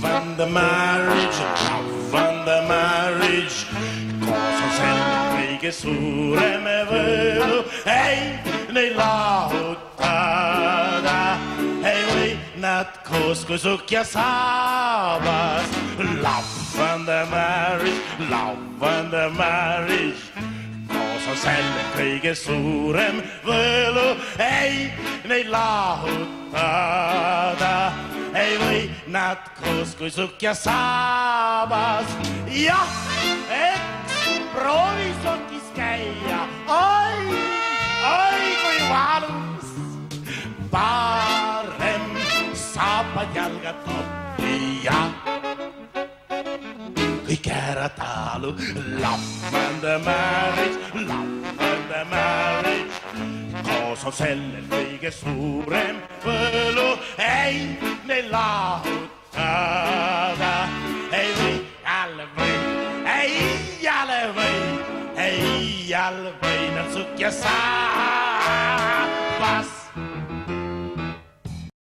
and the marriage, love and the marriage. Koos on selle kõige suurem võlu, ei neid lahutada. Ei või nad koos kui sukk ja saabas. Love and the marriage, love and the marriage. Koos on selle kõige suurem võlu, ei neid lahutada. Ei või nad koos kui sukk ja saabas. Jah, eks proovisokis käia, oi, kui valus. Parem saapad jalga toppia, kõik ära talu. Love and the marriage, love and the marriage. Koos on sellel kõige suurem võlu, ei neid lahutada. Ei või jälle või, ei jälle või, ei jälle või nad sukk ja saa.